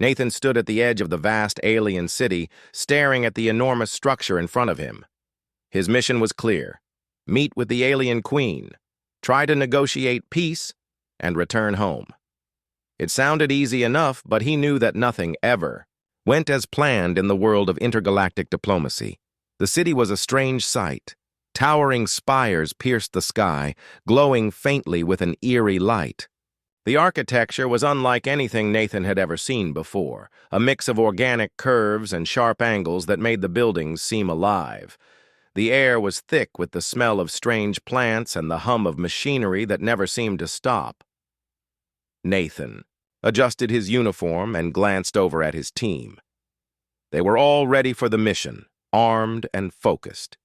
Nathan stood at the edge of the vast alien city, staring at the enormous structure in front of him. His mission was clear: meet with the alien queen, try to negotiate peace, and return home. It sounded easy enough, but he knew that nothing ever went as planned in the world of intergalactic diplomacy. The city was a strange sight. Towering spires pierced the sky, glowing faintly with an eerie light. The architecture was unlike anything Nathan had ever seen before, a mix of organic curves and sharp angles that made the buildings seem alive. The air was thick with the smell of strange plants and the hum of machinery that never seemed to stop. Nathan adjusted his uniform and glanced over at his team. They were all ready for the mission, armed and focused.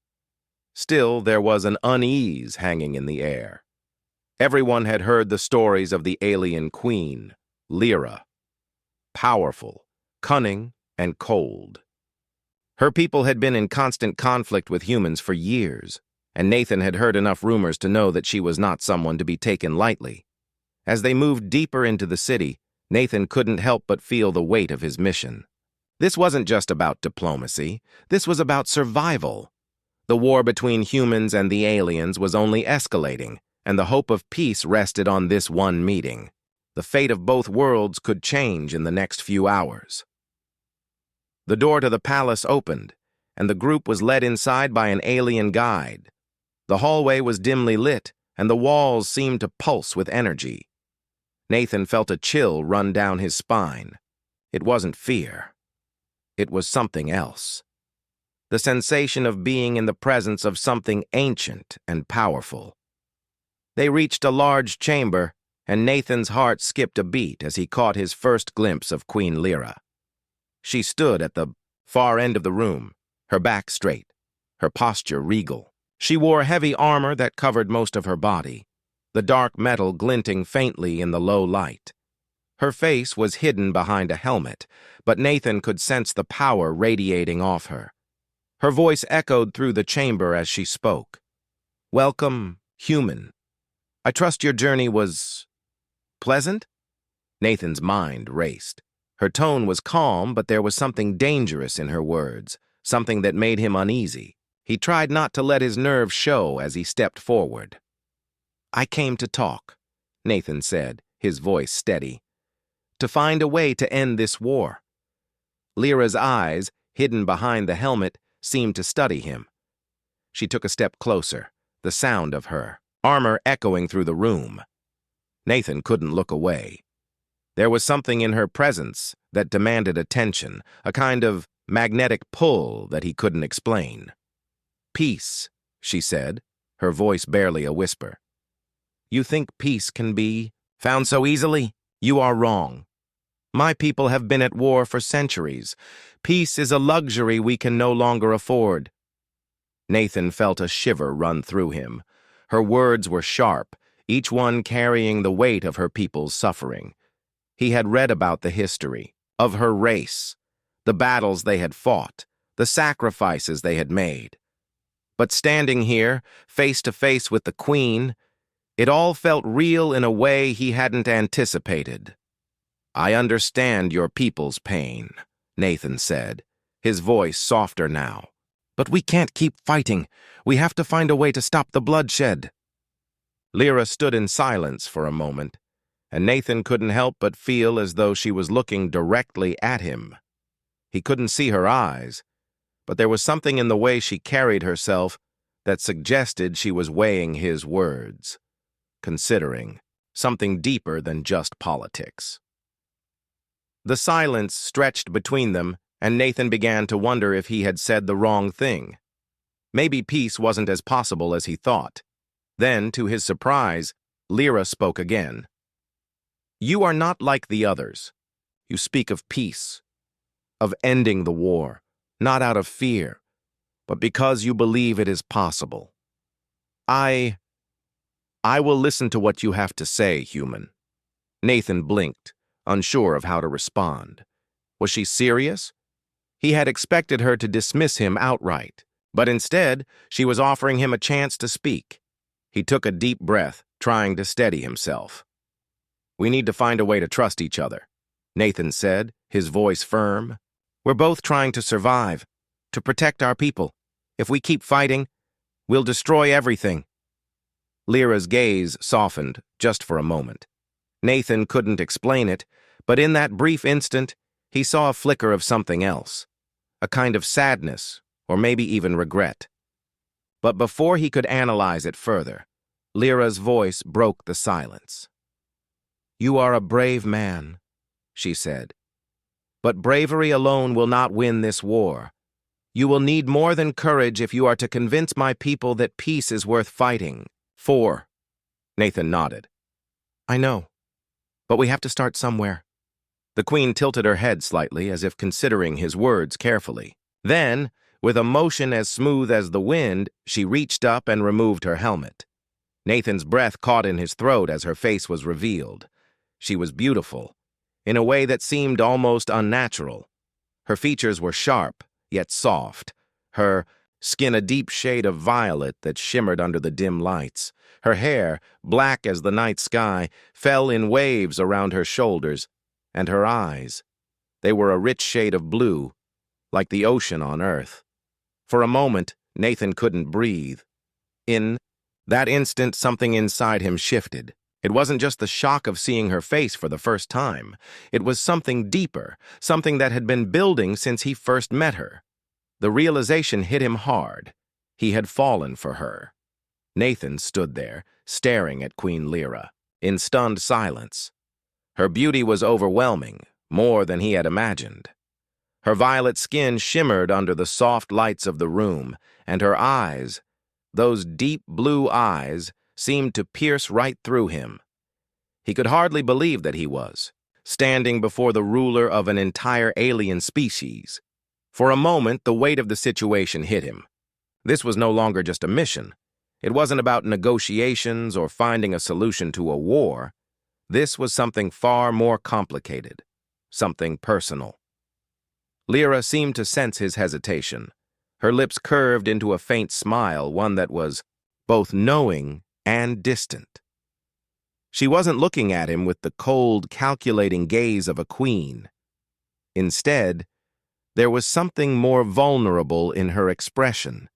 Still, there was an unease hanging in the air. Everyone had heard the stories of the alien queen, Lyra. Powerful, cunning, and cold. Her people had been in constant conflict with humans for years, and Nathan had heard enough rumors to know that she was not someone to be taken lightly. As they moved deeper into the city, Nathan couldn't help but feel the weight of his mission. This wasn't just about diplomacy. This was about survival. The war between humans and the aliens was only escalating, and the hope of peace rested on this one meeting. The fate of both worlds could change in the next few hours. The door to the palace opened, and the group was led inside by an alien guide. The hallway was dimly lit, and the walls seemed to pulse with energy. Nathan felt a chill run down his spine. It wasn't fear. It was something else. The sensation of being in the presence of something ancient and powerful. They reached a large chamber, and Nathan's heart skipped a beat as he caught his first glimpse of Queen Lyra. She stood at the far end of the room, her back straight, her posture regal. She wore heavy armor that covered most of her body, the dark metal glinting faintly in the low light. Her face was hidden behind a helmet, but Nathan could sense the power radiating off her. Her voice echoed through the chamber as she spoke. "Welcome, human. I trust your journey was pleasant?" Nathan's mind raced. Her tone was calm, but there was something dangerous in her words, something that made him uneasy. He tried not to let his nerves show as he stepped forward. "I came to talk," Nathan said, his voice steady. "To find a way to end this war." Lyra's eyes, hidden behind the helmet, seemed to study him. She took a step closer, the sound of her armor echoing through the room. Nathan couldn't look away. There was something in her presence that demanded attention, a kind of magnetic pull that he couldn't explain. "Peace," she said, her voice barely a whisper. "You think peace can be found so easily? You are wrong. My people have been at war for centuries. Peace is a luxury we can no longer afford." Nathan felt a shiver run through him. Her words were sharp, each one carrying the weight of her people's suffering. He had read about the history of her race, the battles they had fought, the sacrifices they had made. But standing here, face to face with the Queen, it all felt real in a way he hadn't anticipated. "I understand your people's pain," Nathan said, his voice softer now. "But we can't keep fighting. We have to find a way to stop the bloodshed." Lyra stood in silence for a moment, and Nathan couldn't help but feel as though she was looking directly at him. He couldn't see her eyes, but there was something in the way she carried herself that suggested she was weighing his words, considering something deeper than just politics. The silence stretched between them, and Nathan began to wonder if he had said the wrong thing. Maybe peace wasn't as possible as he thought. Then, to his surprise, Lyra spoke again. "You are not like the others. You speak of peace, of ending the war, not out of fear, but because you believe it is possible. I will listen to what you have to say, human." Nathan blinked, unsure of how to respond. Was she serious? He had expected her to dismiss him outright, but instead, she was offering him a chance to speak. He took a deep breath, trying to steady himself. "We need to find a way to trust each other." Nathan said, his voice firm. We're both trying to survive, to protect our people. If we keep fighting, we'll destroy everything. Lyra's gaze softened, just for a moment. Nathan couldn't explain it, but in that brief instant, he saw a flicker of something else. A kind of sadness, or maybe even regret. But before he could analyze it further, Lyra's voice broke the silence. You are a brave man, she said. But bravery alone will not win this war. You will need more than courage if you are to convince my people that peace is worth fighting for. Nathan nodded. I know, but we have to start somewhere. The Queen tilted her head slightly as if considering his words carefully. Then, with a motion as smooth as the wind, she reached up and removed her helmet. Nathan's breath caught in his throat as her face was revealed. She was beautiful, in a way that seemed almost unnatural. Her features were sharp, yet soft. Her skin a deep shade of violet that shimmered under the dim lights. Her hair, black as the night sky, fell in waves around her shoulders, and her eyes. They were a rich shade of blue, like the ocean on Earth. For a moment, Nathan couldn't breathe. In that instant, something inside him shifted. It wasn't just the shock of seeing her face for the first time. It was something deeper, something that had been building since he first met her. The realization hit him hard. He had fallen for her. Nathan stood there, staring at Queen Lyra, in stunned silence. Her beauty was overwhelming, more than he had imagined. Her violet skin shimmered under the soft lights of the room, and her eyes, those deep blue eyes, seemed to pierce right through him. He could hardly believe that he was standing before the ruler of an entire alien species. For a moment, the weight of the situation hit him. This was no longer just a mission. It wasn't about negotiations or finding a solution to a war. This was something far more complicated, something personal. Lyra seemed to sense his hesitation. Her lips curved into a faint smile, one that was both knowing and distant. She wasn't looking at him with the cold, calculating gaze of a queen. Instead, there was something more vulnerable in her expression,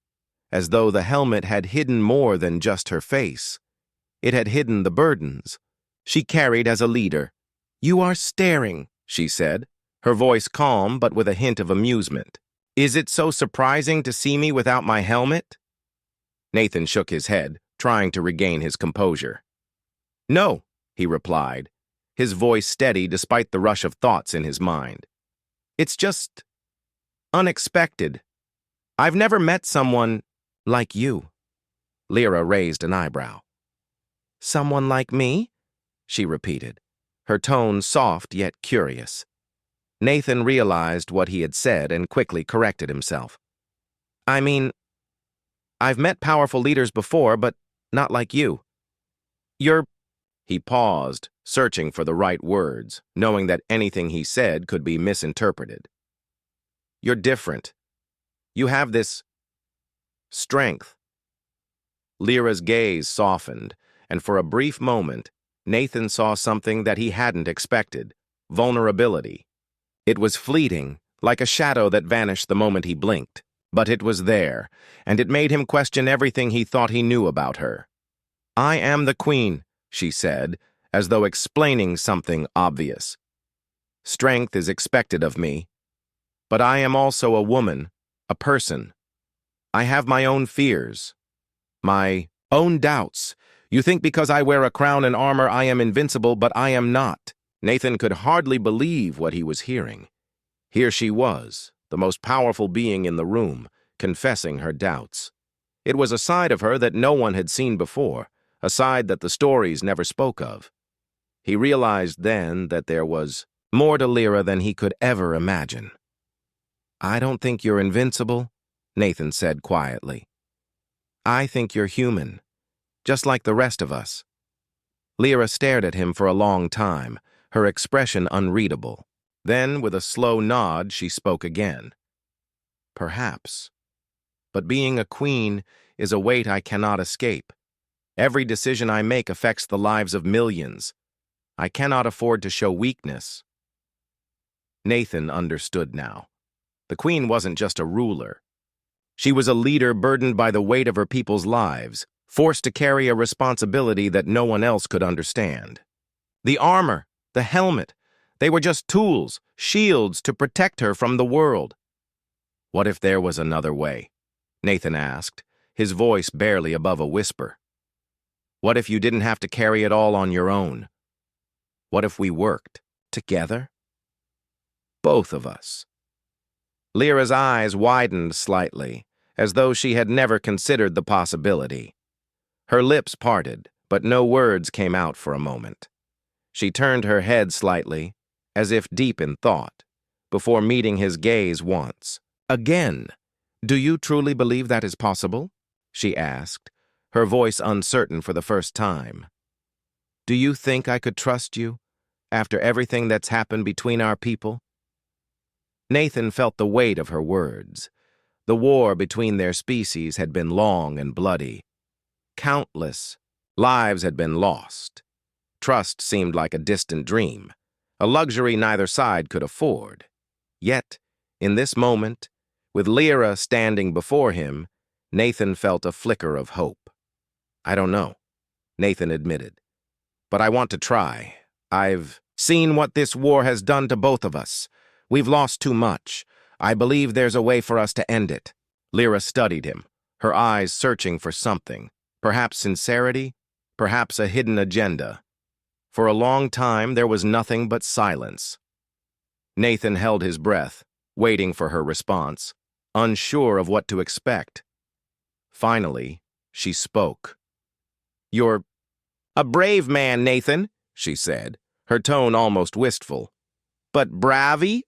as though the helmet had hidden more than just her face. It had hidden the burdens she carried as a leader. You are staring, she said, her voice calm but with a hint of amusement. Is it so surprising to see me without my helmet? Nathan shook his head, trying to regain his composure. No, he replied, his voice steady despite the rush of thoughts in his mind. It's just unexpected. I've never met someone like you. Lyra raised an eyebrow. Someone like me? She repeated, her tone soft yet curious. Nathan realized what he had said and quickly corrected himself. I mean, I've met powerful leaders before, but not like you. He paused, searching for the right words, knowing that anything he said could be misinterpreted. You're different. You have this strength. Lyra's gaze softened, and for a brief moment, Nathan saw something that he hadn't expected: vulnerability. It was fleeting, like a shadow that vanished the moment he blinked. But it was there, and it made him question everything he thought he knew about her. I am the queen, she said, as though explaining something obvious. Strength is expected of me. But I am also a woman, a person. I have my own fears, my own doubts. You think because I wear a crown and armor I am invincible, but I am not. Nathan could hardly believe what he was hearing. Here she was, the most powerful being in the room, confessing her doubts. It was a side of her that no one had seen before, a side that the stories never spoke of. He realized then that there was more to Lyra than he could ever imagine. I don't think you're invincible, Nathan said quietly. I think you're human, just like the rest of us. Lyra stared at him for a long time, her expression unreadable. Then, with a slow nod, she spoke again. Perhaps. But being a queen is a weight I cannot escape. Every decision I make affects the lives of millions. I cannot afford to show weakness. Nathan understood now. The queen wasn't just a ruler. She was a leader burdened by the weight of her people's lives, forced to carry a responsibility that no one else could understand. The armor, the helmet, they were just tools, shields to protect her from the world. What if there was another way? Nathan asked, his voice barely above a whisper. What if you didn't have to carry it all on your own? What if we worked together? Both of us. Lyra's eyes widened slightly, as though she had never considered the possibility. Her lips parted, but no words came out for a moment. She turned her head slightly, as if deep in thought, before meeting his gaze once. Again, do you truly believe that is possible? She asked, her voice uncertain for the first time. Do you think I could trust you, after everything that's happened between our people? Nathan felt the weight of her words. The war between their species had been long and bloody. Countless lives had been lost. Trust seemed like a distant dream, a luxury neither side could afford. Yet, in this moment, with Lyra standing before him, Nathan felt a flicker of hope. I don't know, Nathan admitted, but I want to try. I've seen what this war has done to both of us. We've lost too much. I believe there's a way for us to end it. Lyra studied him, her eyes searching for something, perhaps sincerity, perhaps a hidden agenda. For a long time, there was nothing but silence. Nathan held his breath, waiting for her response, unsure of what to expect. Finally, she spoke. You're a brave man, Nathan, she said, her tone almost wistful. But bravi?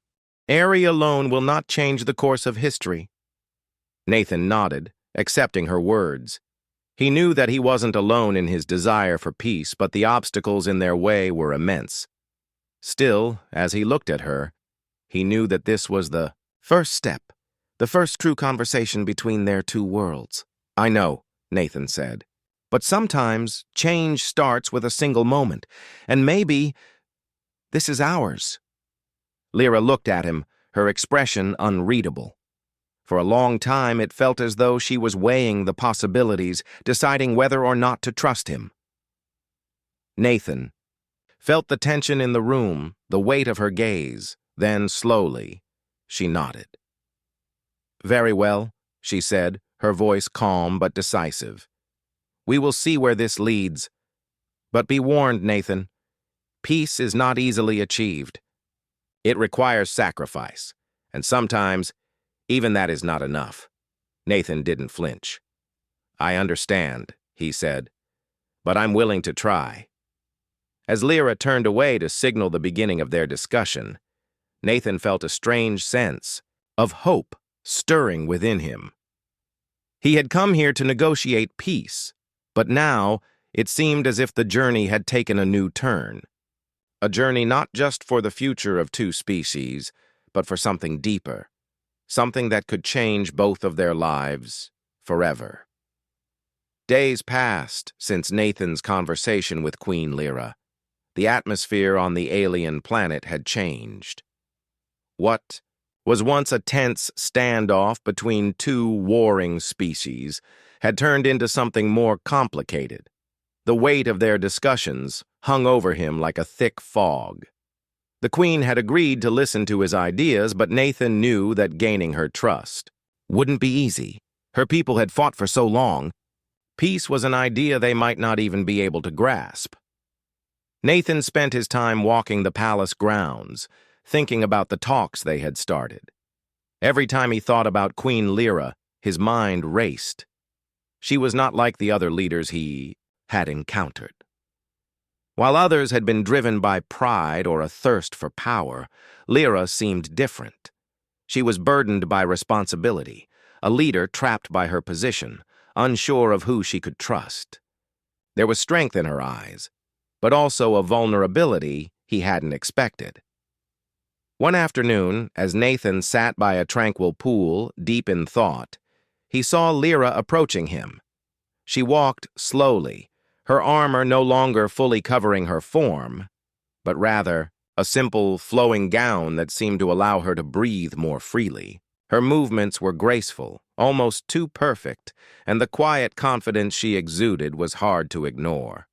Airy alone will not change the course of history. Nathan nodded, accepting her words. He knew that he wasn't alone in his desire for peace, but the obstacles in their way were immense. Still, as he looked at her, he knew that this was the first step, the first true conversation between their two worlds. I know, Nathan said, but sometimes change starts with a single moment, and maybe this is ours. Lyra looked at him, her expression unreadable. For a long time, it felt as though she was weighing the possibilities, deciding whether or not to trust him. Nathan felt the tension in the room, the weight of her gaze. Then, slowly, she nodded. Very well, she said, her voice calm but decisive. We will see where this leads. But be warned, Nathan. Peace is not easily achieved. It requires sacrifice, and sometimes even that is not enough. Nathan didn't flinch. I understand, he said, but I'm willing to try. As Lyra turned away to signal the beginning of their discussion, Nathan felt a strange sense of hope stirring within him. He had come here to negotiate peace, but now it seemed as if the journey had taken a new turn. A journey not just for the future of two species, but for something deeper, something that could change both of their lives forever. Days passed since Nathan's conversation with Queen Lyra. The atmosphere on the alien planet had changed. What was once a tense standoff between two warring species had turned into something more complicated. The weight of their discussions hung over him like a thick fog. The Queen had agreed to listen to his ideas, but Nathan knew that gaining her trust wouldn't be easy. Her people had fought for so long. Peace was an idea they might not even be able to grasp. Nathan spent his time walking the palace grounds, thinking about the talks they had started. Every time he thought about Queen Lyra, his mind raced. She was not like the other leaders he had encountered. While others had been driven by pride or a thirst for power, Lyra seemed different. She was burdened by responsibility, a leader trapped by her position, unsure of who she could trust. There was strength in her eyes, but also a vulnerability he hadn't expected. One afternoon, as Nathan sat by a tranquil pool, deep in thought, he saw Lyra approaching him. She walked slowly, her armor no longer fully covering her form, but rather a simple, flowing gown that seemed to allow her to breathe more freely. Her movements were graceful, almost too perfect, and the quiet confidence she exuded was hard to ignore.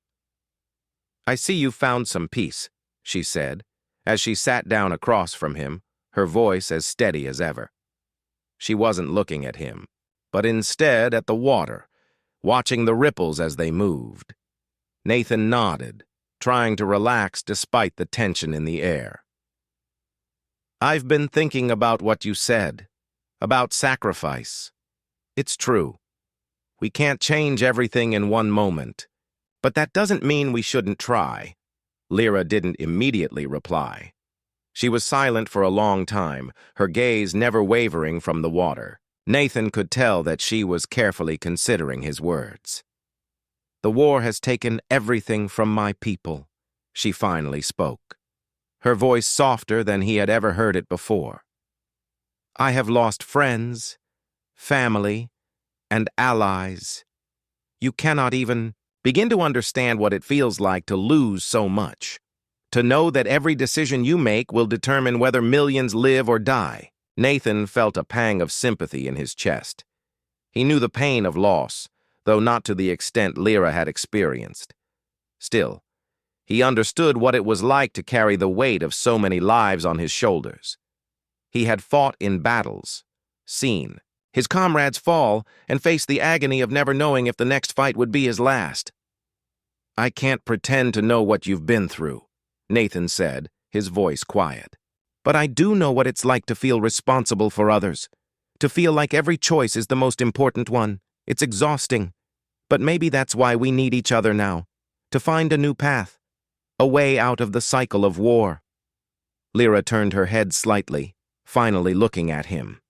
"I see you found some peace," she said, as she sat down across from him, her voice as steady as ever. She wasn't looking at him, but instead at the water, watching the ripples as they moved. Nathan nodded, trying to relax despite the tension in the air. "I've been thinking about what you said, about sacrifice. It's true. We can't change everything in one moment, but that doesn't mean we shouldn't try." Lyra didn't immediately reply. She was silent for a long time, her gaze never wavering from the water. Nathan could tell that she was carefully considering his words. "The war has taken everything from my people," she finally spoke, her voice softer than he had ever heard it before. "I have lost friends, family, and allies. You cannot even begin to understand what it feels like to lose so much. To know that every decision you make will determine whether millions live or die." Nathan felt a pang of sympathy in his chest. He knew the pain of loss, though not to the extent Lyra had experienced. Still, he understood what it was like to carry the weight of so many lives on his shoulders. He had fought in battles, seen his comrades fall, and faced the agony of never knowing if the next fight would be his last. "I can't pretend to know what you've been through," Nathan said, his voice quiet. "But I do know what it's like to feel responsible for others, to feel like every choice is the most important one. It's exhausting. But maybe that's why we need each other now, to find a new path, a way out of the cycle of war." Lyra turned her head slightly, finally looking at him.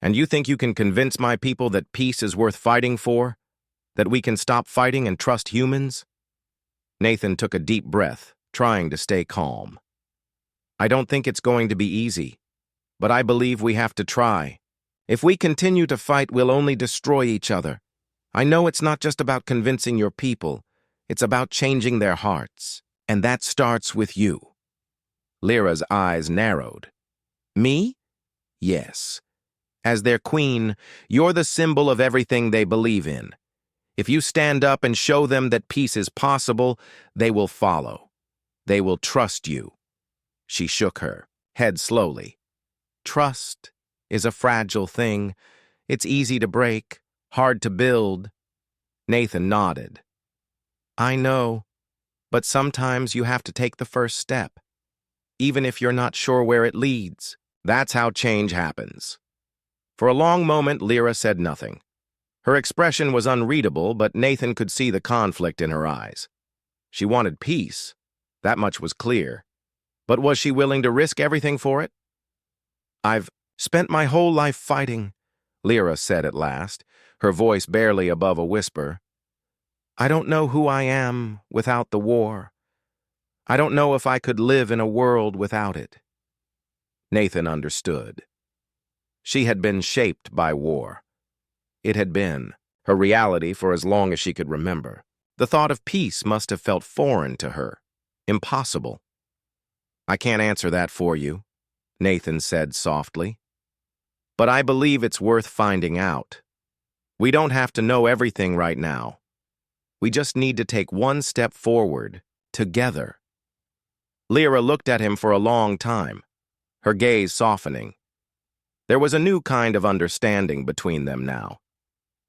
"And you think you can convince my people that peace is worth fighting for? That we can stop fighting and trust humans?" Nathan took a deep breath, trying to stay calm. "I don't think it's going to be easy, but I believe we have to try. If we continue to fight, we'll only destroy each other. I know it's not just about convincing your people, it's about changing their hearts, and that starts with you." Lyra's eyes narrowed. "Me? Yes. As their queen, you're the symbol of everything they believe in. If you stand up and show them that peace is possible, they will follow. They will trust you." She shook her head slowly. "Trust is a fragile thing. It's easy to break, hard to build." Nathan nodded. "I know, but sometimes you have to take the first step, even if you're not sure where it leads. That's how change happens." For a long moment, Lyra said nothing. Her expression was unreadable, but Nathan could see the conflict in her eyes. She wanted peace. That much was clear. But was she willing to risk everything for it? "I've spent my whole life fighting," Lyra said at last, her voice barely above a whisper. "I don't know who I am without the war. I don't know if I could live in a world without it." Nathan understood. She had been shaped by war. It had been her reality for as long as she could remember. The thought of peace must have felt foreign to her, impossible. "I can't answer that for you," Nathan said softly. "But I believe it's worth finding out. We don't have to know everything right now. We just need to take one step forward, together." Lyra looked at him for a long time, her gaze softening. There was a new kind of understanding between them now.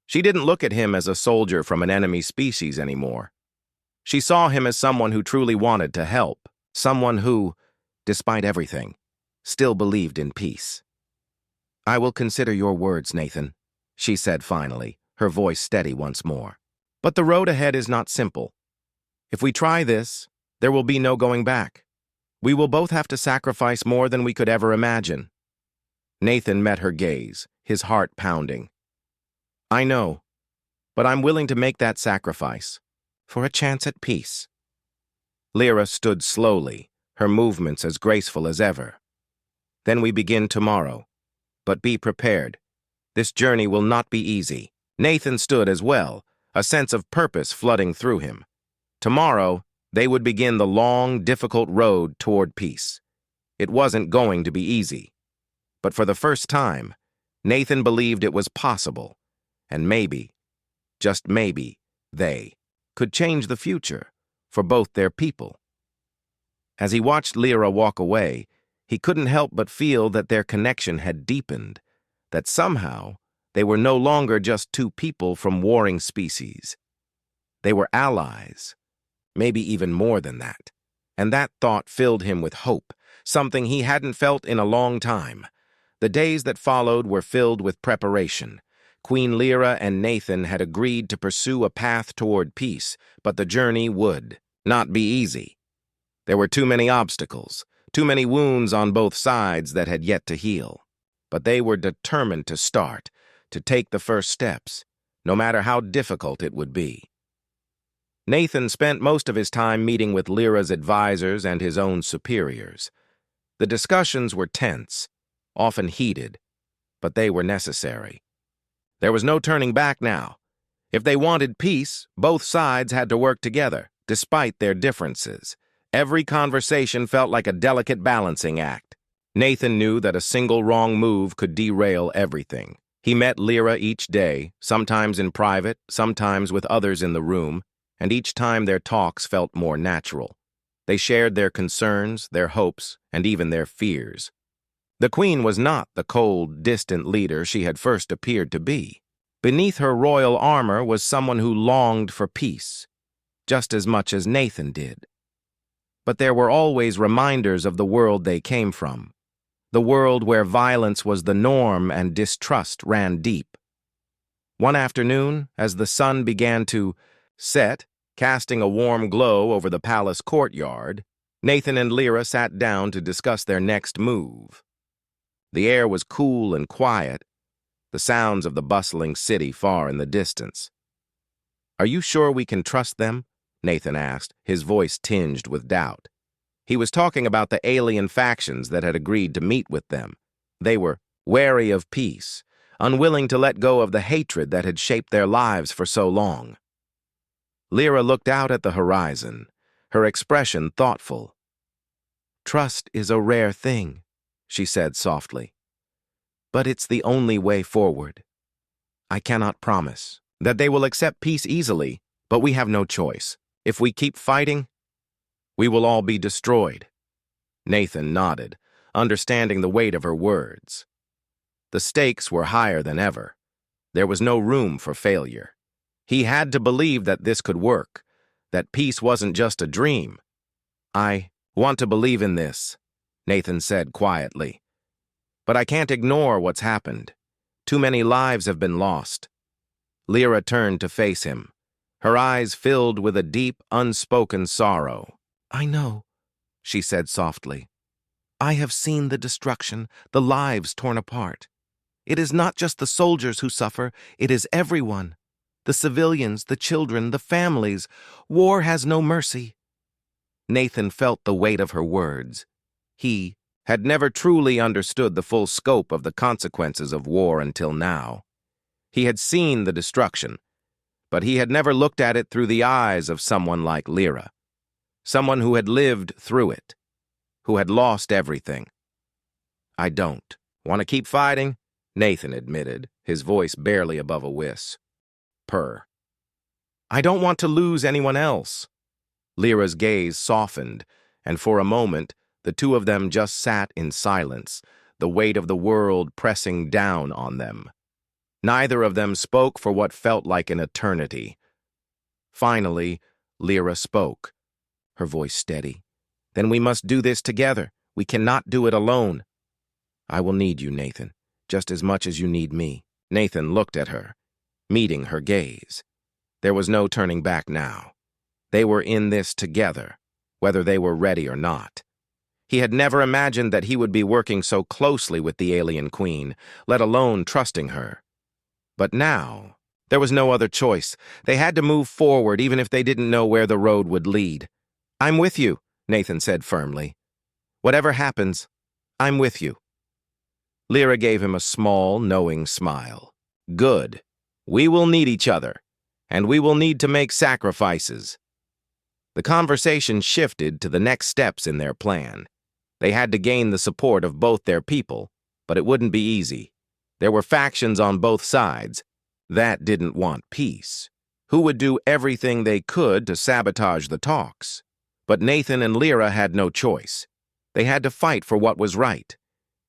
She didn't look at him as a soldier from an enemy species anymore. She saw him as someone who truly wanted to help, someone who, despite everything, still believed in peace. "I will consider your words, Nathan," she said finally, her voice steady once more. "But the road ahead is not simple. If we try this, there will be no going back. We will both have to sacrifice more than we could ever imagine." Nathan met her gaze, his heart pounding. "I know, but I'm willing to make that sacrifice for a chance at peace." Lyra stood slowly, her movements as graceful as ever. "Then we begin tomorrow. But be prepared. This journey will not be easy." Nathan stood as well, a sense of purpose flooding through him. Tomorrow, They would begin the long, difficult road toward peace. It wasn't going to be easy. But for the first time, Nathan believed it was possible, and maybe, just maybe, they could change the future for both their people. As he watched Lyra walk away, he couldn't help but feel that their connection had deepened, that somehow they were no longer just two people from warring species. They were allies, maybe even more than that. And that thought filled him with hope, something he hadn't felt in a long time. The days that followed were filled with preparation. Queen Lyra and Nathan had agreed to pursue a path toward peace, but the journey would not be easy. There were too many obstacles, too many wounds on both sides that had yet to heal. But they were determined to start, to take the first steps, no matter how difficult it would be. Nathan spent most of his time meeting with Lyra's advisors and his own superiors. The discussions were tense, often heated, but they were necessary. There was no turning back now. If they wanted peace, both sides had to work together, despite their differences. Every conversation felt like a delicate balancing act. Nathan knew that a single wrong move could derail everything. He met Lyra each day, sometimes in private, sometimes with others in the room, and each time their talks felt more natural. They shared their concerns, their hopes, and even their fears. The queen was not the cold, distant leader she had first appeared to be. Beneath her royal armor was someone who longed for peace, just as much as Nathan did. But there were always reminders of the world they came from, the world where violence was the norm and distrust ran deep. One afternoon, as the sun began to set, casting a warm glow over the palace courtyard, Nathan and Lyra sat down to discuss their next move. The air was cool and quiet, the sounds of the bustling city far in the distance. "Are you sure we can trust them?" Nathan asked, his voice tinged with doubt. He was talking about the alien factions that had agreed to meet with them. They were wary of peace, unwilling to let go of the hatred that had shaped their lives for so long. Lyra looked out at the horizon, her expression thoughtful. "Trust is a rare thing," she said softly. "But it's the only way forward. I cannot promise that they will accept peace easily, but we have no choice. If we keep fighting, we will all be destroyed." Nathan nodded, understanding the weight of her words. The stakes were higher than ever. There was no room for failure. He had to believe that this could work, that peace wasn't just a dream. "I want to believe in this," Nathan said quietly. "But I can't ignore what's happened. Too many lives have been lost." Lyra turned to face him, her eyes filled with a deep, unspoken sorrow. "I know," she said softly. "I have seen the destruction, the lives torn apart. It is not just the soldiers who suffer, it is everyone. The civilians, the children, the families. War has no mercy." Nathan felt the weight of her words. He had never truly understood the full scope of the consequences of war until now. He had seen the destruction, but he had never looked at it through the eyes of someone like Lyra, someone who had lived through it, who had lost everything. "I don't want to keep fighting," Nathan admitted, his voice barely above a whisper. "I don't want to lose anyone else." Lyra's gaze softened, and for a moment, the two of them just sat in silence, the weight of the world pressing down on them. Neither of them spoke for what felt like an eternity. Finally, Lyra spoke, her voice steady. "Then we must do this together. We cannot do it alone." "I will need you, Nathan, just as much as you need me." Nathan looked at her, meeting her gaze. There was no turning back now. They were in this together, whether they were ready or not. He had never imagined that he would be working so closely with the alien queen, let alone trusting her. But now, there was no other choice. They had to move forward even if they didn't know where the road would lead. "I'm with you," Nathan said firmly. "Whatever happens, I'm with you." Lyra gave him a small, knowing smile. "Good. We will need each other, and we will need to make sacrifices." The conversation shifted to the next steps in their plan. They had to gain the support of both their people, but it wouldn't be easy. There were factions on both sides that didn't want peace, who would do everything they could to sabotage the talks. But Nathan and Lyra had no choice. They had to fight for what was right,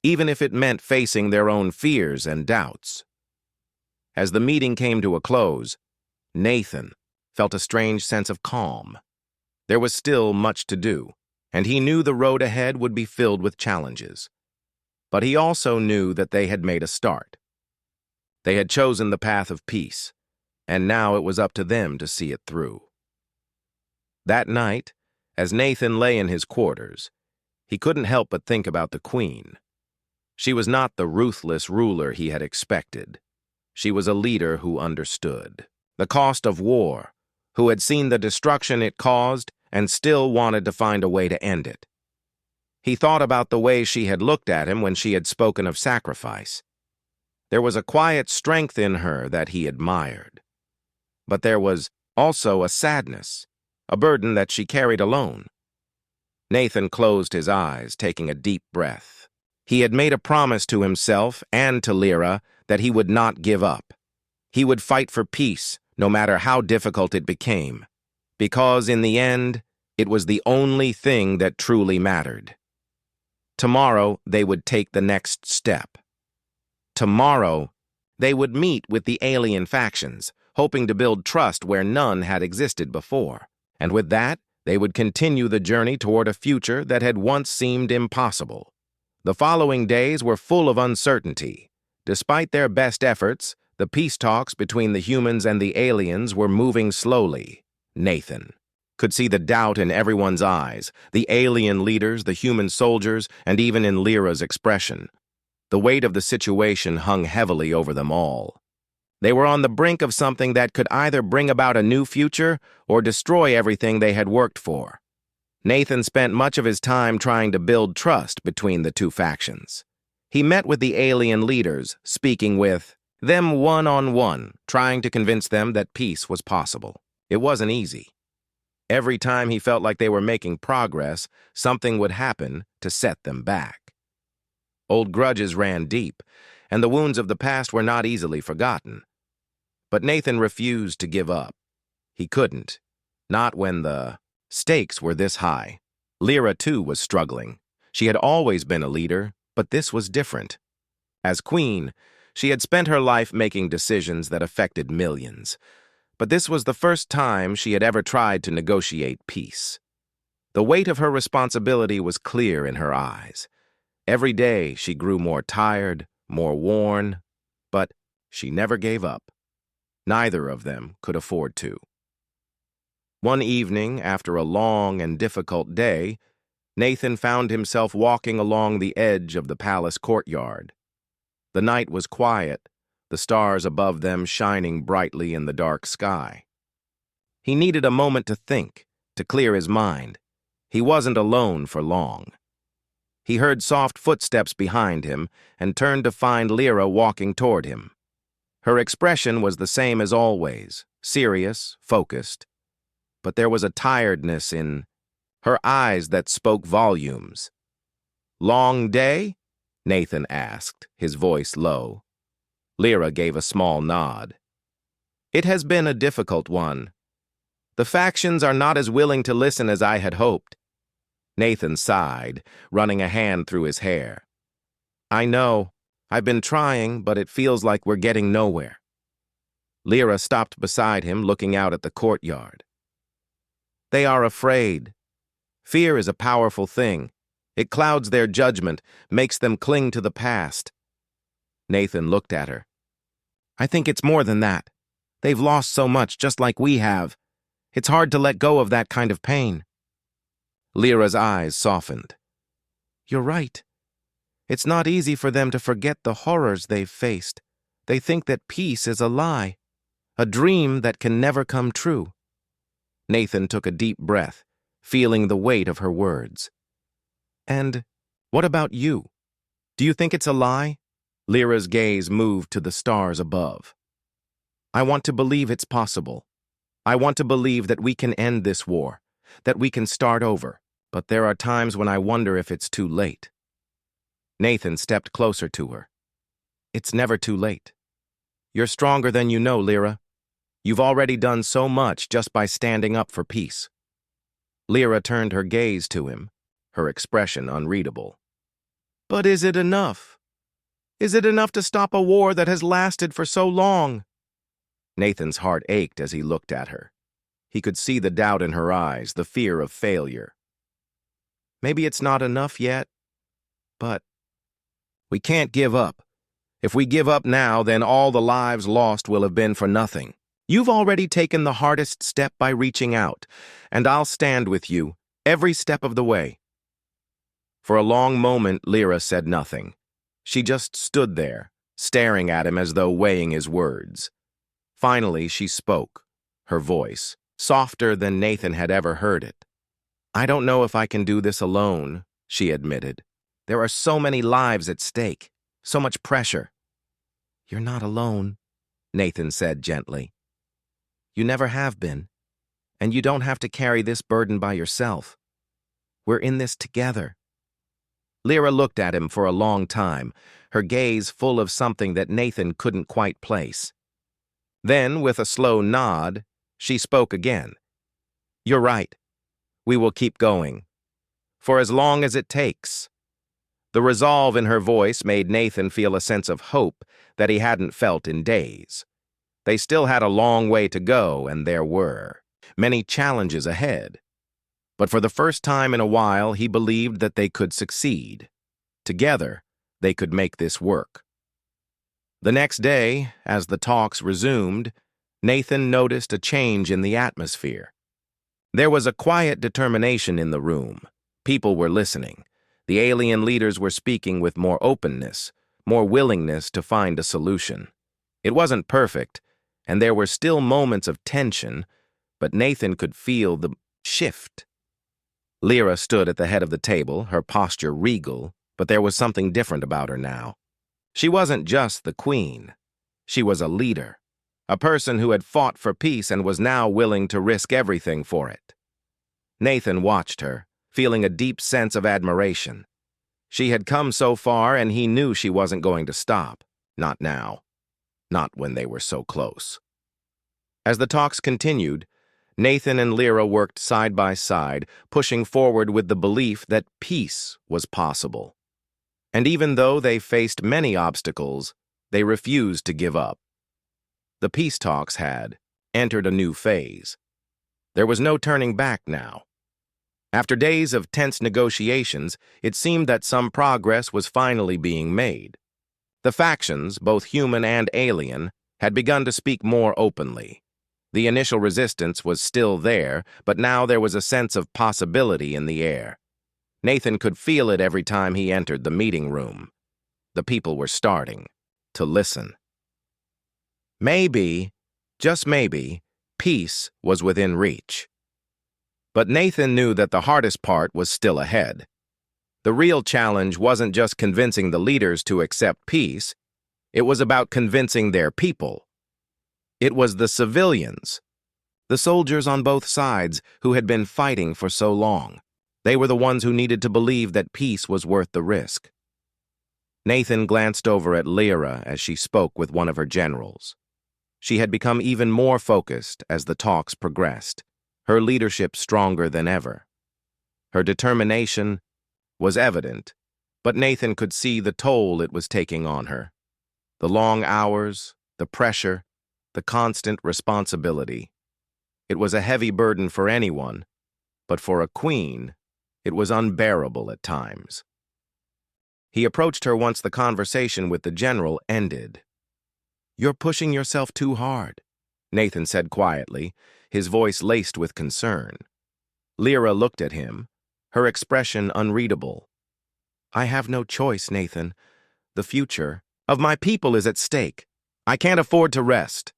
even if it meant facing their own fears and doubts. As the meeting came to a close, Nathan felt a strange sense of calm. There was still much to do, and he knew the road ahead would be filled with challenges. But he also knew that they had made a start. They had chosen the path of peace, and now it was up to them to see it through. That night, as Nathan lay in his quarters, he couldn't help but think about the Queen. She was not the ruthless ruler he had expected. She was a leader who understood the cost of war, who had seen the destruction it caused and still wanted to find a way to end it. He thought about the way she had looked at him when she had spoken of sacrifice. There was a quiet strength in her that he admired. But there was also a sadness, a burden that she carried alone. Nathan closed his eyes, taking a deep breath. He had made a promise to himself and to Lyra that he would not give up. He would fight for peace, no matter how difficult it became, because in the end, it was the only thing that truly mattered. Tomorrow, they would take the next step. Tomorrow, they would meet with the alien factions, hoping to build trust where none had existed before. And with that, they would continue the journey toward a future that had once seemed impossible. The following days were full of uncertainty. Despite their best efforts, the peace talks between the humans and the aliens were moving slowly. Nathan could see the doubt in everyone's eyes, the alien leaders, the human soldiers, and even in Lyra's expression. The weight of the situation hung heavily over them all. They were on the brink of something that could either bring about a new future or destroy everything they had worked for. Nathan spent much of his time trying to build trust between the two factions. He met with the alien leaders, speaking with them one-on-one, trying to convince them that peace was possible. It wasn't easy. Every time he felt like they were making progress, something would happen to set them back. Old grudges ran deep, and the wounds of the past were not easily forgotten. But Nathan refused to give up. He couldn't, not when the stakes were this high. Lyra, too, was struggling. She had always been a leader, but this was different. As queen, she had spent her life making decisions that affected millions. But this was the first time she had ever tried to negotiate peace. The weight of her responsibility was clear in her eyes. Every day she grew more tired, more worn, but she never gave up. Neither of them could afford to. One evening, after a long and difficult day, Nathan found himself walking along the edge of the palace courtyard. The night was quiet, the stars above them shining brightly in the dark sky. He needed a moment to think, to clear his mind. He wasn't alone for long. He heard soft footsteps behind him and turned to find Lyra walking toward him. Her expression was the same as always, serious, focused. But there was a tiredness in her eyes that spoke volumes. "Long day?" Nathan asked, his voice low. Lyra gave a small nod. "It has been a difficult one. The factions are not as willing to listen as I had hoped." Nathan sighed, running a hand through his hair. "I know. I've been trying, but it feels like we're getting nowhere." Lyra stopped beside him, looking out at the courtyard. "They are afraid. Fear is a powerful thing. It clouds their judgment, makes them cling to the past." Nathan looked at her. "I think it's more than that. They've lost so much, just like we have. It's hard to let go of that kind of pain." Lyra's eyes softened. "You're right. It's not easy for them to forget the horrors they've faced. They think that peace is a lie, a dream that can never come true." Nathan took a deep breath, feeling the weight of her words. "And what about you? Do you think it's a lie?" Lyra's gaze moved to the stars above. "I want to believe it's possible. I want to believe that we can end this war, that we can start over. But there are times when I wonder if it's too late. Nathan stepped closer to her. It's never too late. You're stronger than you know, Lyra. You've already done so much just by standing up for peace. Lyra turned her gaze to him, her expression unreadable. But is it enough? Is it enough to stop a war that has lasted for so long? Nathan's heart ached as he looked at her. He could see the doubt in her eyes, the fear of failure. Maybe it's not enough yet, but we can't give up. If we give up now, then all the lives lost will have been for nothing. You've already taken the hardest step by reaching out, and I'll stand with you every step of the way. For a long moment, Lyra said nothing. She just stood there, staring at him as though weighing his words. Finally, she spoke, her voice softer than Nathan had ever heard it. I don't know if I can do this alone, she admitted. There are so many lives at stake, so much pressure. You're not alone, Nathan said gently. You never have been, and you don't have to carry this burden by yourself. We're in this together. Lyra looked at him for a long time, her gaze full of something that Nathan couldn't quite place. Then, with a slow nod, she spoke again. You're right. We will keep going. For as long as it takes. The resolve in her voice made Nathan feel a sense of hope that he hadn't felt in days. They still had a long way to go, and there were many challenges ahead. But for the first time in a while, he believed that they could succeed. Together, they could make this work. The next day, as the talks resumed, Nathan noticed a change in the atmosphere. There was a quiet determination in the room. People were listening. The alien leaders were speaking with more openness, more willingness to find a solution. It wasn't perfect, and there were still moments of tension, but Nathan could feel the shift. Lyra stood at the head of the table, her posture regal, but there was something different about her now. She wasn't just the queen. She was a leader, a person who had fought for peace and was now willing to risk everything for it. Nathan watched her, feeling a deep sense of admiration. She had come so far, and he knew she wasn't going to stop. Not now. Not when they were so close. As the talks continued, Nathan and Lyra worked side by side, pushing forward with the belief that peace was possible. And even though they faced many obstacles, they refused to give up. The peace talks had entered a new phase. There was no turning back now. After days of tense negotiations, it seemed that some progress was finally being made. The factions, both human and alien, had begun to speak more openly. The initial resistance was still there, but now there was a sense of possibility in the air. Nathan could feel it every time he entered the meeting room. The people were starting to listen. Maybe, just maybe, peace was within reach. But Nathan knew that the hardest part was still ahead. The real challenge wasn't just convincing the leaders to accept peace, it was about convincing their people. It was the civilians, the soldiers on both sides who had been fighting for so long. They were the ones who needed to believe that peace was worth the risk. Nathan glanced over at Lyra as she spoke with one of her generals. She had become even more focused as the talks progressed, her leadership stronger than ever. Her determination was evident, but Nathan could see the toll it was taking on her. The long hours, the pressure, the constant responsibility. It was a heavy burden for anyone, but for a queen, it was unbearable at times. He approached her once the conversation with the general ended. You're pushing yourself too hard, Nathan said quietly, his voice laced with concern. Lyra looked at him, her expression unreadable. I have no choice, Nathan. The future of my people is at stake. I can't afford to rest.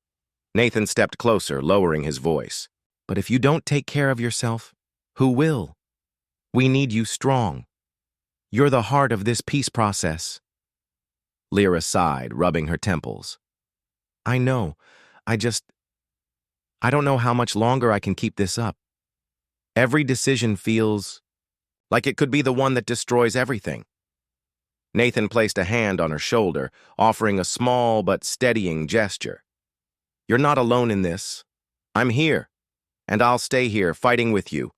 Nathan stepped closer, lowering his voice. But if you don't take care of yourself, who will? We need you strong. You're the heart of this peace process. Lyra sighed, rubbing her temples. I know. I don't know how much longer I can keep this up. Every decision feels like it could be the one that destroys everything. Nathan placed a hand on her shoulder, offering a small but steadying gesture. You're not alone in this. I'm here, and I'll stay here fighting with you.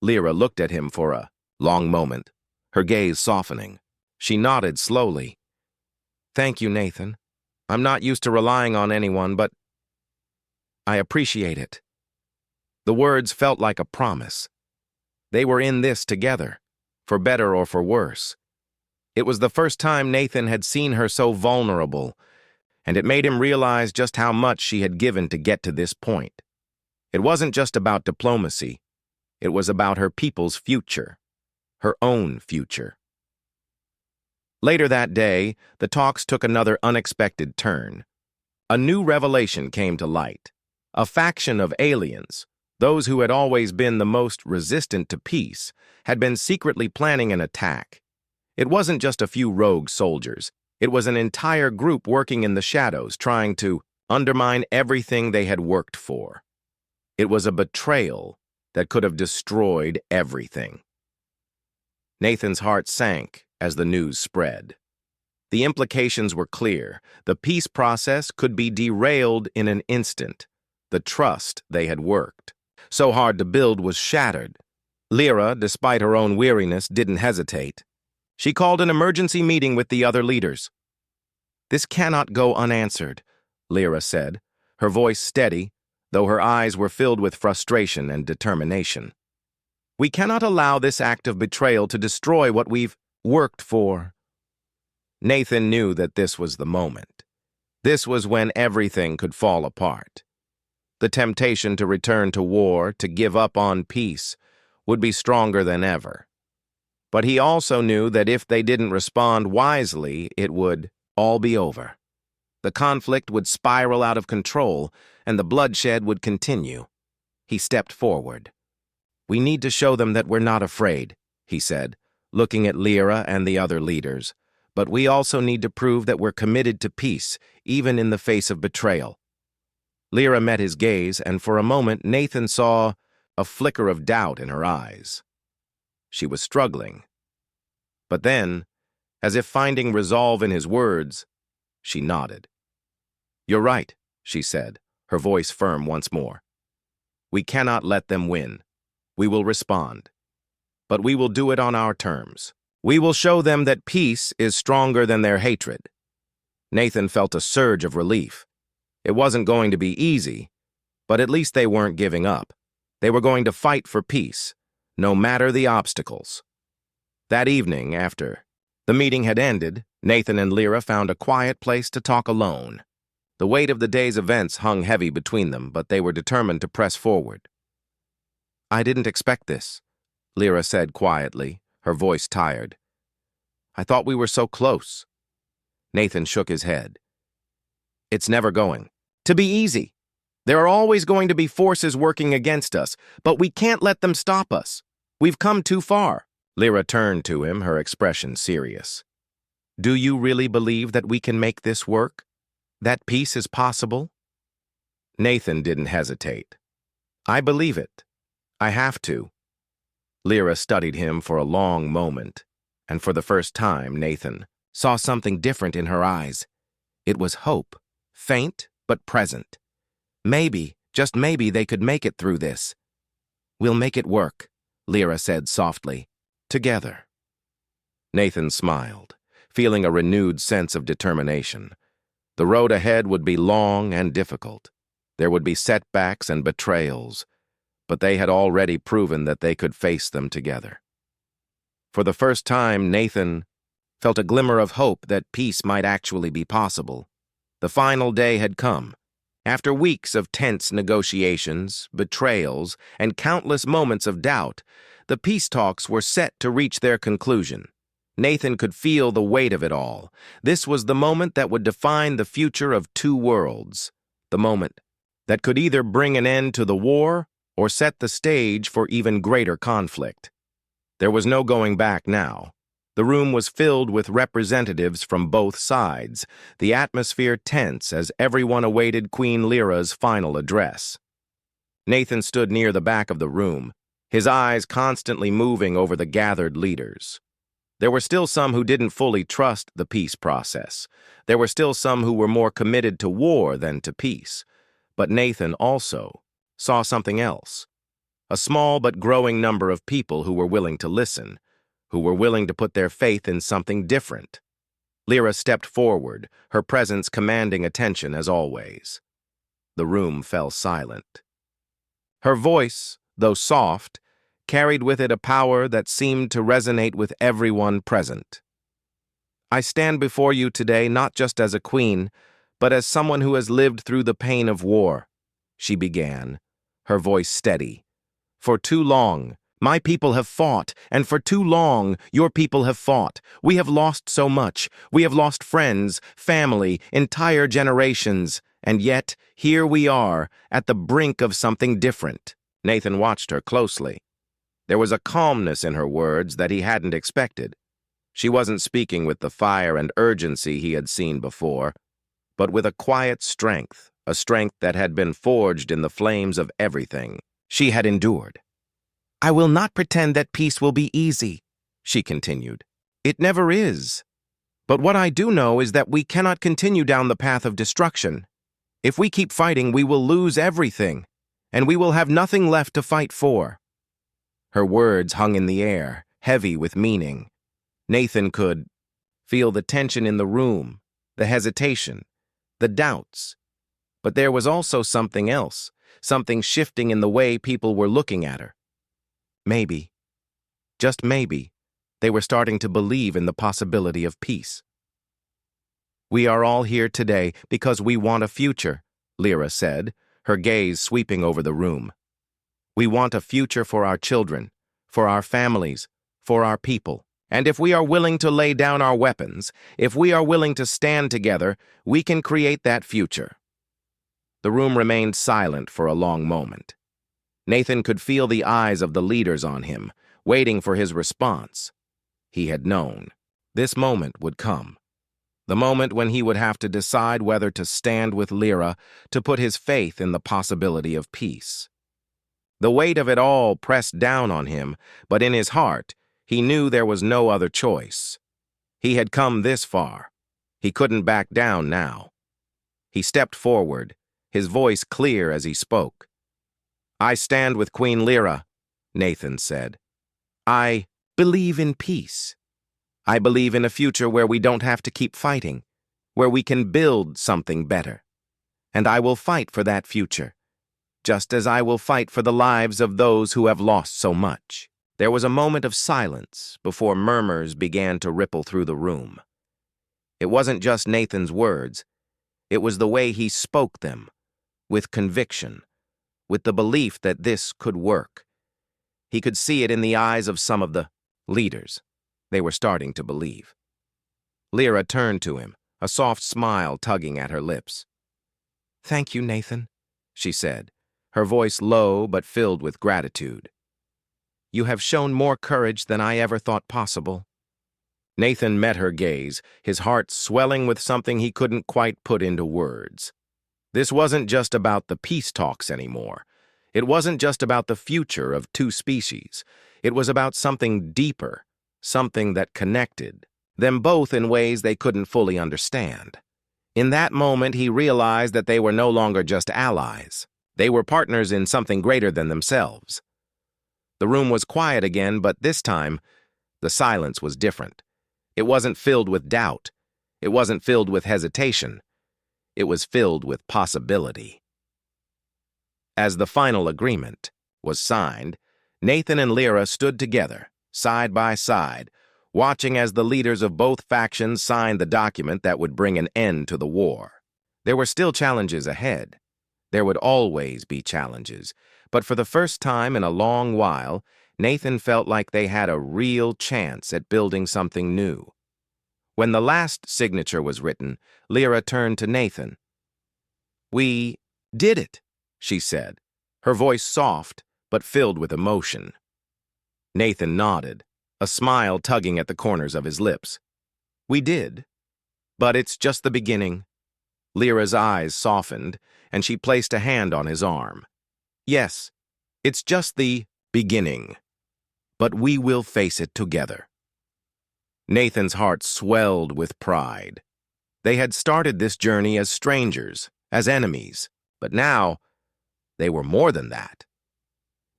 Lyra looked at him for a long moment, her gaze softening. She nodded slowly. Thank you, Nathan. I'm not used to relying on anyone, but I appreciate it. The words felt like a promise. They were in this together, for better or for worse. It was the first time Nathan had seen her so vulnerable, and it made him realize just how much she had given to get to this point. It wasn't just about diplomacy. It was about her people's future, her own future. Later that day, the talks took another unexpected turn. A new revelation came to light. A faction of aliens, those who had always been the most resistant to peace, had been secretly planning an attack. It wasn't just a few rogue soldiers. It was an entire group working in the shadows, trying to undermine everything they had worked for. It was a betrayal that could have destroyed everything. Nathan's heart sank as the news spread. The implications were clear. The peace process could be derailed in an instant. The trust they had worked so hard to build was shattered. Lyra, despite her own weariness, didn't hesitate. She called an emergency meeting with the other leaders. This cannot go unanswered, Lyra said, her voice steady, though her eyes were filled with frustration and determination. We cannot allow this act of betrayal to destroy what we've worked for. Nathan knew that this was the moment. This was when everything could fall apart. The temptation to return to war, to give up on peace, would be stronger than ever. But he also knew that if they didn't respond wisely, it would all be over. The conflict would spiral out of control, and the bloodshed would continue. He stepped forward. We need to show them that we're not afraid, he said, looking at Lyra and the other leaders. But we also need to prove that we're committed to peace, even in the face of betrayal. Lyra met his gaze, and for a moment Nathan saw a flicker of doubt in her eyes. She was struggling. But then, as if finding resolve in his words, she nodded. You're right, she said, her voice firm once more. We cannot let them win. We will respond. But we will do it on our terms. We will show them that peace is stronger than their hatred. Nathan felt a surge of relief. It wasn't going to be easy, but at least they weren't giving up. They were going to fight for peace, no matter the obstacles. That evening, after the meeting had ended, Nathan and Lyra found a quiet place to talk alone. The weight of the day's events hung heavy between them, but they were determined to press forward. I didn't expect this, Lyra said quietly, her voice tired. I thought we were so close. Nathan shook his head. It's never going to be easy. There are always going to be forces working against us, but we can't let them stop us. We've come too far. Lyra turned to him, her expression serious. Do you really believe that we can make this work? That peace is possible? Nathan didn't hesitate. I believe it. I have to. Lyra studied him for a long moment, and for the first time, Nathan saw something different in her eyes. It was hope, faint but present. Maybe, just maybe, they could make it through this. We'll make it work, Lyra said softly. Together. Nathan smiled, feeling a renewed sense of determination. The road ahead would be long and difficult. There would be setbacks and betrayals, but they had already proven that they could face them together. For the first time, Nathan felt a glimmer of hope that peace might actually be possible. The final day had come. After weeks of tense negotiations, betrayals, and countless moments of doubt, the peace talks were set to reach their conclusion. Nathan could feel the weight of it all. This was the moment that would define the future of two worlds. The moment that could either bring an end to the war or set the stage for even greater conflict. There was no going back now. The room was filled with representatives from both sides, the atmosphere tense as everyone awaited Queen Lyra's final address. Nathan stood near the back of the room, his eyes constantly moving over the gathered leaders. There were still some who didn't fully trust the peace process. There were still some who were more committed to war than to peace. But Nathan also saw something else. A small but growing number of people who were willing to listen, who were willing to put their faith in something different. Lyra stepped forward, her presence commanding attention as always. The room fell silent. Her voice, though soft, carried with it a power that seemed to resonate with everyone present. I stand before you today not just as a queen, but as someone who has lived through the pain of war, she began, her voice steady. For too long, my people have fought, and for too long, your people have fought. We have lost so much. We have lost friends, family, entire generations, and yet, here we are, at the brink of something different. Nathan watched her closely. There was a calmness in her words that he hadn't expected. She wasn't speaking with the fire and urgency he had seen before, but with a quiet strength, a strength that had been forged in the flames of everything she had endured. I will not pretend that peace will be easy, she continued. It never is. But what I do know is that we cannot continue down the path of destruction. If we keep fighting, we will lose everything, and we will have nothing left to fight for. Her words hung in the air, heavy with meaning. Nathan could feel the tension in the room, the hesitation, the doubts. But there was also something else, something shifting in the way people were looking at her. Maybe, just maybe, they were starting to believe in the possibility of peace. We are all here today because we want a future, Lyra said, her gaze sweeping over the room. We want a future for our children, for our families, for our people. And if we are willing to lay down our weapons, if we are willing to stand together, we can create that future. The room remained silent for a long moment. Nathan could feel the eyes of the leaders on him, waiting for his response. He had known. This moment would come. The moment when he would have to decide whether to stand with Lyra, to put his faith in the possibility of peace. The weight of it all pressed down on him, but in his heart, he knew there was no other choice. He had come this far. He couldn't back down now. He stepped forward, his voice clear as he spoke. I stand with Queen Lyra, Nathan said. I believe in peace. I believe in a future where we don't have to keep fighting, where we can build something better. And I will fight for that future, just as I will fight for the lives of those who have lost so much. There was a moment of silence before murmurs began to ripple through the room. It wasn't just Nathan's words. It was the way he spoke them, with conviction, with the belief that this could work. He could see it in the eyes of some of the leaders. They were starting to believe. Lyra turned to him, a soft smile tugging at her lips. Thank you, Nathan, she said, her voice low but filled with gratitude. You have shown more courage than I ever thought possible. Nathan met her gaze, his heart swelling with something he couldn't quite put into words. This wasn't just about the peace talks anymore. It wasn't just about the future of two species. It was about something deeper, something that connected them both in ways they couldn't fully understand. In that moment, he realized that they were no longer just allies. They were partners in something greater than themselves. The room was quiet again, but this time, the silence was different. It wasn't filled with doubt. It wasn't filled with hesitation. It was filled with possibility. As the final agreement was signed, Nathan and Lyra stood together, side by side, watching as the leaders of both factions signed the document that would bring an end to the war. There were still challenges ahead. There would always be challenges, but for the first time in a long while, Nathan felt like they had a real chance at building something new. When the last signature was written, Lyra turned to Nathan. We did it, she said, her voice soft but filled with emotion. Nathan nodded, a smile tugging at the corners of his lips. We did, but it's just the beginning. Lyra's eyes softened, and she placed a hand on his arm. Yes, it's just the beginning, but we will face it together. Nathan's heart swelled with pride. They had started this journey as strangers, as enemies, but now they were more than that.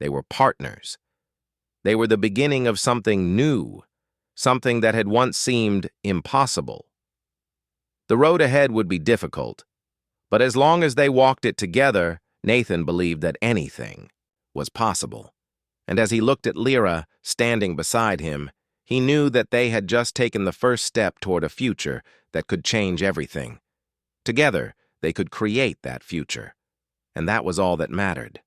They were partners. They were the beginning of something new, something that had once seemed impossible. The road ahead would be difficult, but as long as they walked it together, Nathan believed that anything was possible. And as he looked at Lyra standing beside him, he knew that they had just taken the first step toward a future that could change everything. Together, they could create that future, and that was all that mattered.